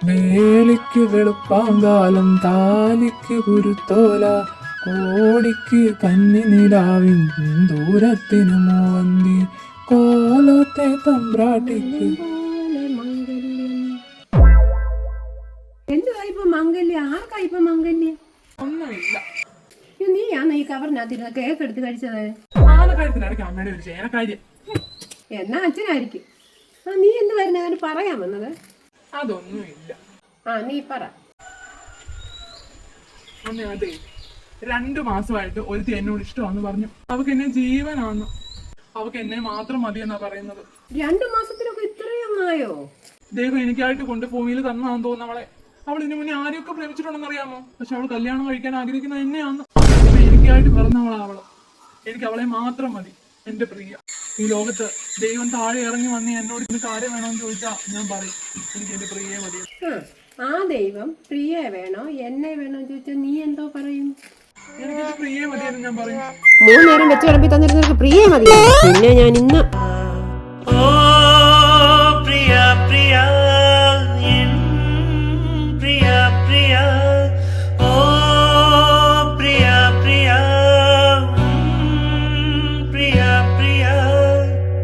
വേലിക്ക് വെളുപ്പാങ്കാലം താലിക്ക് കുരുത്തോല കോടിക്ക് കന്നി നിലാവിൻ ദൂരത്തിന് മോന്തി കോലത്തെ തമ്പ്രാട്ടിക്ക്. എന്തുവാ ഇപ്പൊ മംഗല്യം? ആർക്കാ ഇപ്പൊ മംഗല്യം? ഒന്നുമില്ല. നീയാന്ന് ഈ കവറിനകത്തിരുന്ന കേക്ക് എടുത്ത് കഴിച്ചത്? കാര്യത്തിനിടയ്ക്ക് അമ്മയുടെ ഒരു ചേനക്കാര്യം. എന്നാ അച്ഛനായിരിക്കും. നീ എന്ത് വരുന്നതിന് പറയാൻ വന്നത്? അതൊന്നുമില്ല. നീ പറ. അതെ, 2 മാസമായിട്ട് ഒരുത്തി എന്നോട് ഇഷ്ടമാണെന്ന് പറഞ്ഞു. അവക്ക് എന്നെ ജീവനാണ്. അവക്ക് എന്നെ മാത്രം മതിയെന്നാ പറയുന്നത്. 2 മാസത്തിലൊക്കെ ഇത്രയും ആയോ? ദൈവം എനിക്കായിട്ട് കൊണ്ട് ഭൂമിയിൽ തന്നാന്ന് തോന്നുന്നു അവളെ. അവൾ ഇതിനു മുന്നേ ആരെയൊക്കെ പ്രേമിച്ചിട്ടുണ്ടെന്ന് അറിയാമോ? പക്ഷെ അവൾ കല്യാണം കഴിക്കാൻ ആഗ്രഹിക്കുന്നത് എന്നെയാണ്. എനിക്കായിട്ട് പറഞ്ഞവളാ അവള്. എനിക്ക് അവളെ മാത്രം മതി, എന്റെ പ്രിയ. ഈ ലോകത്ത് ദൈവം താഴെ ഇറങ്ങി വന്ന് എന്നോട് ഇതിന് കാര്യം വേണമെന്ന് ചോദിച്ചാ ഞാൻ പറയും, എനിക്ക് എന്റെ പ്രിയെ മതി. ആ ദൈവം പ്രിയ വേണോ എന്നെ വേണോ ചോദിച്ചാ നീ എന്തോ പറയും? എനിക്ക് എന്റെ പ്രിയെ മതിയെന്ന് ഞാൻ പറയും. 3 നേരം വെച്ച് വിളമ്പി തന്നിരുന്നവർക്ക് പ്രിയ മതി. പിന്നെ ഞാൻ ഇന്ന്